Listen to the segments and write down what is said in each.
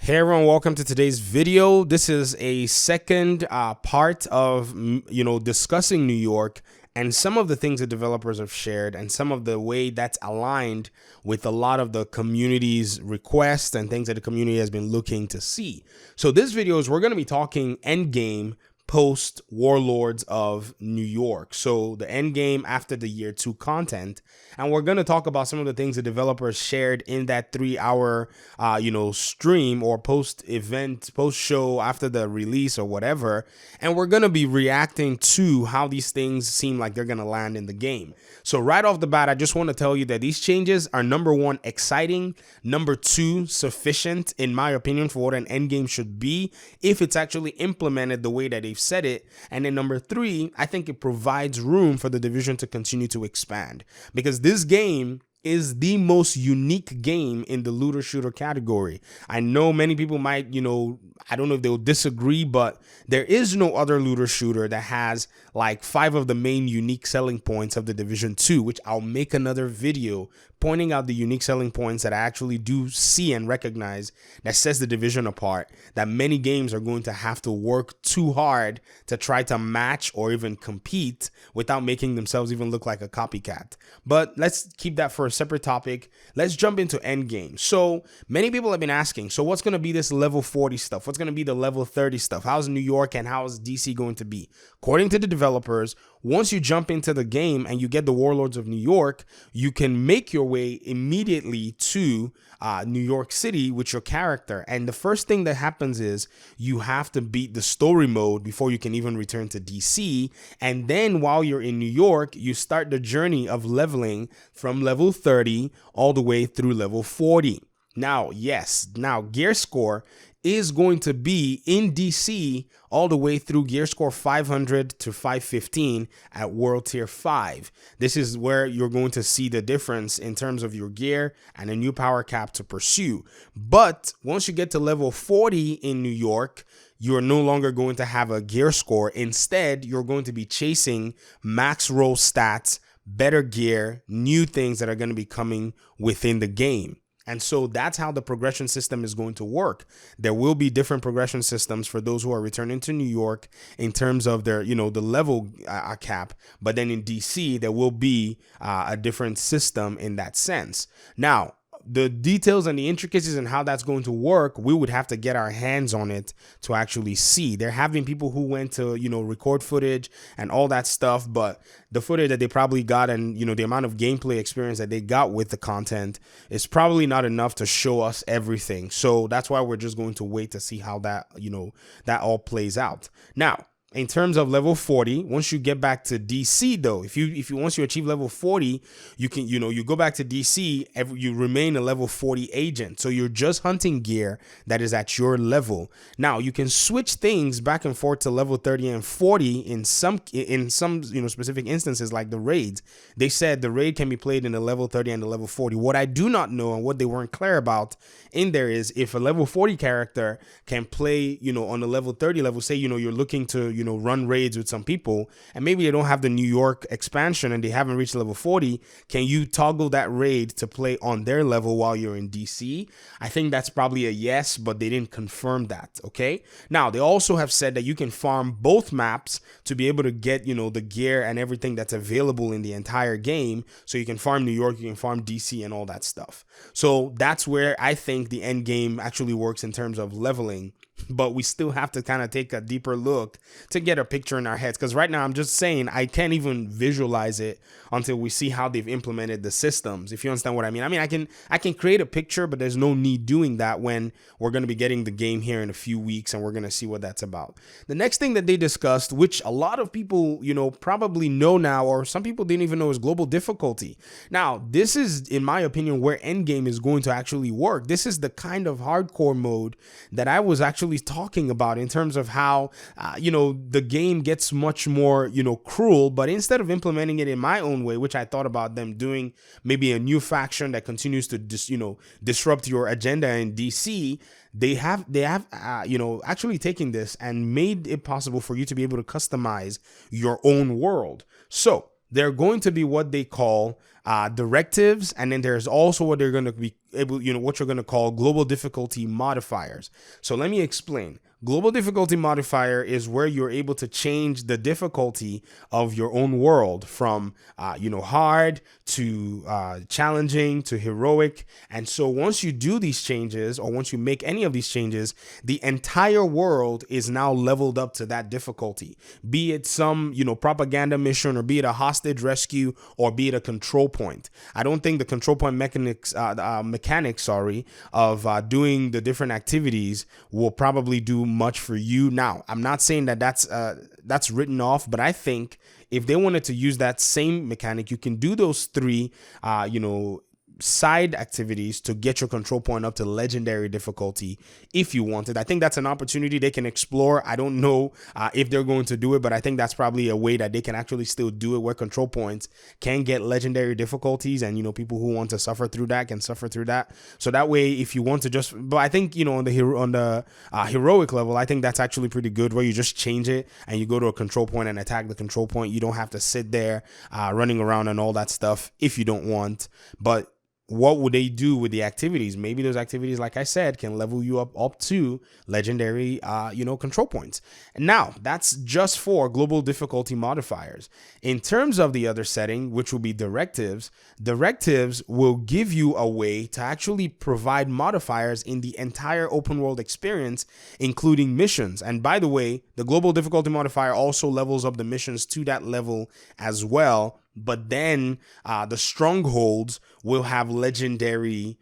Hey everyone, welcome to today's video. This is a second part of discussing New York and some of the things that developers have shared and some of the way that's aligned with a lot of the community's requests and things that the community has been looking to see. So this video is we're going to be talking endgame post Warlords of New York. So the end game after the year 2 content. And we're going to talk about some of the things the developers shared in that 3-hour, stream or post event, post show after the release or whatever. And we're going to be reacting to how these things seem like they're going to land in the game. So right off the bat, I just want to tell you that these changes are number 1, exciting. Number 2, sufficient, in my opinion, for what an end game should be if it's actually implemented the way that they've said it. And then number 3, I think it provides room for the division to continue to expand, because this game is the most unique game in the looter shooter category. I know many people might, I don't know if they'll disagree, but there is no other looter shooter that has like 5 of the main unique selling points of the Division 2, which I'll make another video pointing out the unique selling points that I actually do see and recognize that sets the division apart, that many games are going to have to work too hard to try to match or even compete without making themselves even look like a copycat. But let's keep that for a separate topic. Let's jump into endgame. So many people have been asking, so what's going to be this level 40 stuff? What's going to be the level 30 stuff? How's New York and how's DC going to be? According to the developers, once you jump into the game and you get the Warlords of New York, you can make your way immediately to New York City with your character. And the first thing that happens is you have to beat the story mode before you can even return to DC. And then while you're in New York, you start the journey of leveling from level 30 all the way through level 40. Now, gear score is going to be in DC all the way through gear score 500 to 515 at World Tier 5. This is where you're going to see the difference in terms of your gear and a new power cap to pursue. But once you get to level 40 in New York, you're no longer going to have a gear score. Instead, you're going to be chasing max roll stats, better gear, new things that are going to be coming within the game. And so that's how the progression system is going to work. There will be different progression systems for those who are returning to New York in terms of their, the level cap. But then in DC, there will be a different system in that sense. Now, the details and the intricacies and how that's going to work, we would have to get our hands on it to actually see. They're having people who went to, record footage and all that stuff, but the footage that they probably got and, the amount of gameplay experience that they got with the content is probably not enough to show us everything. So that's why we're just going to wait to see how that, that all plays out. Now, in terms of level 40, once you get back to DC though, if you once you achieve level 40, you can, you go back to DC, you remain a level 40 agent. So you're just hunting gear that is at your level. Now you can switch things back and forth to level 30 and 40 in some specific instances, like the raids. They said the raid can be played in the level 30 and the level 40. What I do not know and what they weren't clear about in there is if a level 40 character can play, on the level 30 level, say, you're looking to, run raids with some people and maybe they don't have the New York expansion and they haven't reached level 40, can you toggle that raid to play on their level while you're in DC? I think that's probably a yes, but they didn't confirm that. Okay. Now they also have said that you can farm both maps to be able to get, the gear and everything that's available in the entire game. So you can farm New York, you can farm DC and all that stuff. So that's where I think the end game actually works in terms of leveling. But we still have to kind of take a deeper look to get a picture in our heads, because right now I'm just saying I can't even visualize it until we see how they've implemented the systems, if you understand what I mean. I can create a picture, but there's no need doing that when we're going to be getting the game here in a few weeks and we're going to see what that's about. The next thing that they discussed, which a lot of people probably know now, or some people didn't even know, is global difficulty. Now this is, in my opinion, where endgame is going to actually work. This is the kind of hardcore mode that I was actually talking about in terms of how the game gets much more cruel, but instead of implementing it in my own way, which I thought about them doing maybe a new faction that continues to disrupt your agenda in DC, they have actually taken this and made it possible for you to be able to customize your own world. So they're going to be what they call directives, and then there's also what they're going to be able, what you're going to call global difficulty modifiers. So let me explain. Global difficulty modifier is where you're able to change the difficulty of your own world from, hard to challenging to heroic. And so once you do these changes, or once you make any of these changes, the entire world is now leveled up to that difficulty, be it some, propaganda mission, or be it a hostage rescue, or be it a control point. I don't think the control point mechanics of doing the different activities will probably do much for you. Now, I'm not saying that that's written off, but I think if they wanted to use that same mechanic, you can do those three, side activities to get your control point up to legendary difficulty if you wanted. I think that's an opportunity they can explore. I don't know if they're going to do it, but I think that's probably a way that they can actually still do it, where control points can get legendary difficulties, and people who want to suffer through that can suffer through that. So that way, if you want to but I think on the heroic level, I think that's actually pretty good, where you just change it and you go to a control point and attack the control point. You don't have to sit there running around and all that stuff if you don't want. But what would they do with the activities? Maybe those activities, like I said, can level you up to legendary, control points. And now that's just for global difficulty modifiers. In terms of the other setting, which will be directives will give you a way to actually provide modifiers in the entire open world experience, including missions. And by the way, the global difficulty modifier also levels up the missions to that level as well. But then the strongholds will have legendary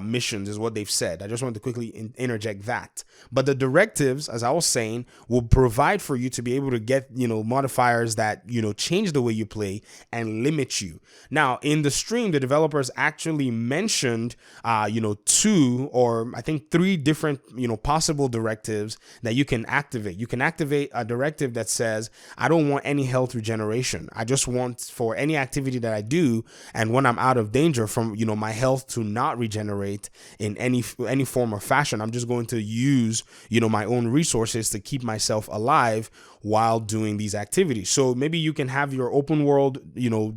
missions, is what they've said. I just wanted to quickly interject that. But the directives, as I was saying, will provide for you to be able to get, modifiers that, change the way you play and limit you. Now, in the stream, the developers actually mentioned, 2 or I think 3 different, possible directives that you can activate. You can activate a directive that says, I don't want any health regeneration. I just want for any activity that I do, and when I'm out of danger from, my health to not regenerate in any form or fashion, I'm just going to use, my own resources to keep myself alive while doing these activities. So maybe you can have your open world,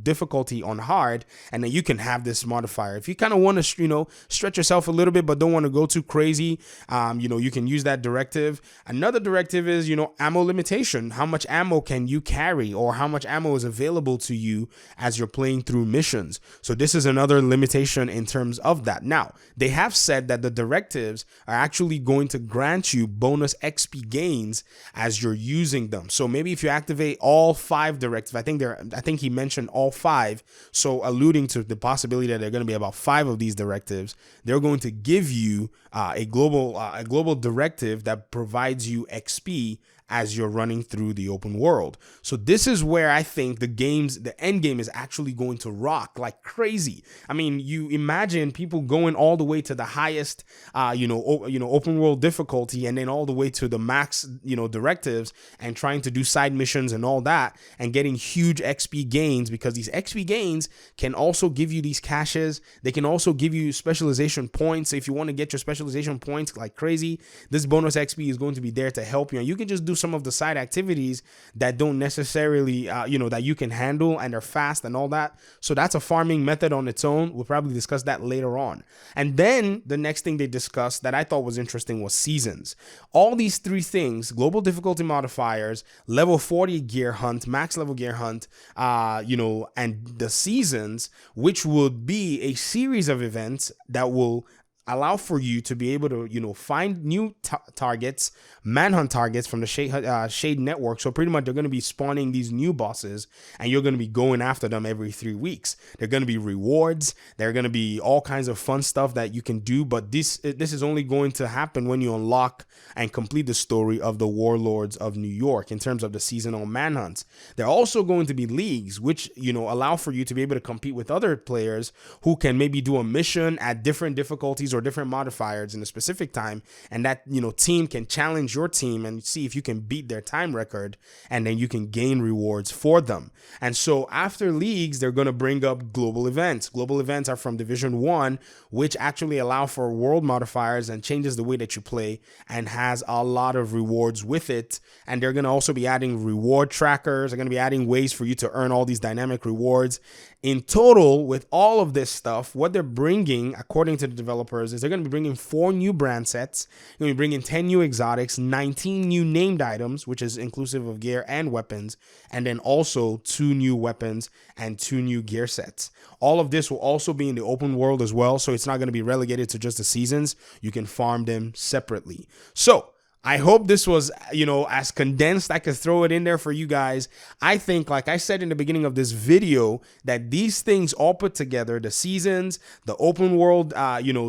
difficulty on hard, and then you can have this modifier. If you kind of want to, stretch yourself a little bit, but don't want to go too crazy, you can use that directive. Another directive is, ammo limitation. How much ammo can you carry, or how much ammo is available to you as you're playing through missions? So this is another limitation in terms of that. Now, they have said that the directives are actually going to grant you bonus XP gains as you're using them. So maybe if you activate all 5 directives, I think he mentioned all 5, so alluding to the possibility that there are going to be about 5 of these directives, they're going to give you a global directive that provides you XP as you're running through the open world. So this is where I think the end game is actually going to rock like crazy. I mean, you imagine people going all the way to the highest, open world difficulty, and then all the way to the max, directives, and trying to do side missions and all that, and getting huge XP gains, because these XP gains can also give you these caches. They can also give you specialization points. If you want to get your specialization points like crazy, this bonus XP is going to be there to help you, and you can just do some of the side activities that don't necessarily, that you can handle and are fast and all that. So that's a farming method on its own. We'll probably discuss that later on. And then the next thing they discussed that I thought was interesting was seasons. All these 3 things, global difficulty modifiers, level 40 gear hunt, max level gear hunt, and the seasons, which would be a series of events that will allow for you to be able to, find new targets, manhunt targets from the Shade network. So pretty much they're going to be spawning these new bosses, and you're going to be going after them every 3 weeks. They're going to be rewards. They're going to be all kinds of fun stuff that you can do. But this is only going to happen when you unlock and complete the story of the Warlords of New York in terms of the seasonal manhunts. There are also going to be leagues, which, allow for you to be able to compete with other players who can maybe do a mission at different difficulties or different modifiers in a specific time, and that team can challenge your team and see if you can beat their time record, and then you can gain rewards for them. And so after leagues, they're going to bring up global events. Global events are from Division 1, which actually allow for world modifiers and changes the way that you play, and has a lot of rewards with it. And they're going to also be adding reward trackers. They're going to be adding ways for you to earn all these dynamic rewards. In total, with all of this stuff, what they're bringing, according to the developers, is they're going to be bringing 4 new brand sets. They're going to be bringing 10 new exotics, 19 new named items, which is inclusive of gear and weapons, and then also 2 new weapons and 2 new gear sets. All of this will also be in the open world as well, so it's not going to be relegated to just the seasons. You can farm them separately. So I hope this was, as condensed. I could throw it in there for you guys. I think, like I said in the beginning of this video, that these things all put together, the seasons, the open world,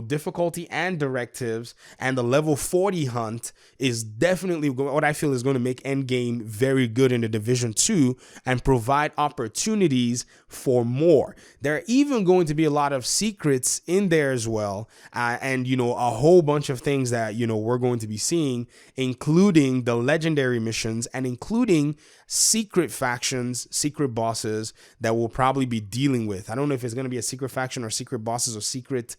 difficulty and directives, and the level 40 hunt is definitely what I feel is going to make endgame very good in the Division 2 and provide opportunities for more. There are even going to be a lot of secrets in there as well, and a whole bunch of things that we're going to be seeing, including the legendary missions and including secret factions, secret bosses that we'll probably be dealing with. I don't know if it's going to be a secret faction or secret bosses or secret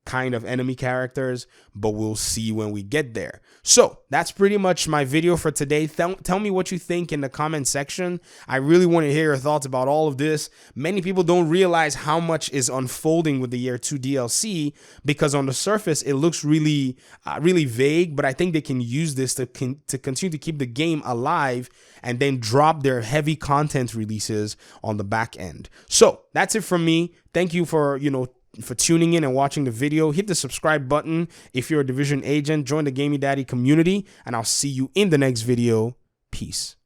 kind of enemy characters, but we'll see when we get there. So that's pretty much my video for today. Tell me what you think in the comment section. I really want to hear your thoughts about all of this. Many people don't realize how much is unfolding with the Year 2 DLC, because on the surface it looks really vague, but I think they can use this to continue to keep the game alive and then drop their heavy content releases on the back end. So that's it from me. Thank you for tuning in and watching the video. Hit the subscribe button if you're a Division agent. Join the Gaming Daddy community, and I'll see you in the next video. Peace.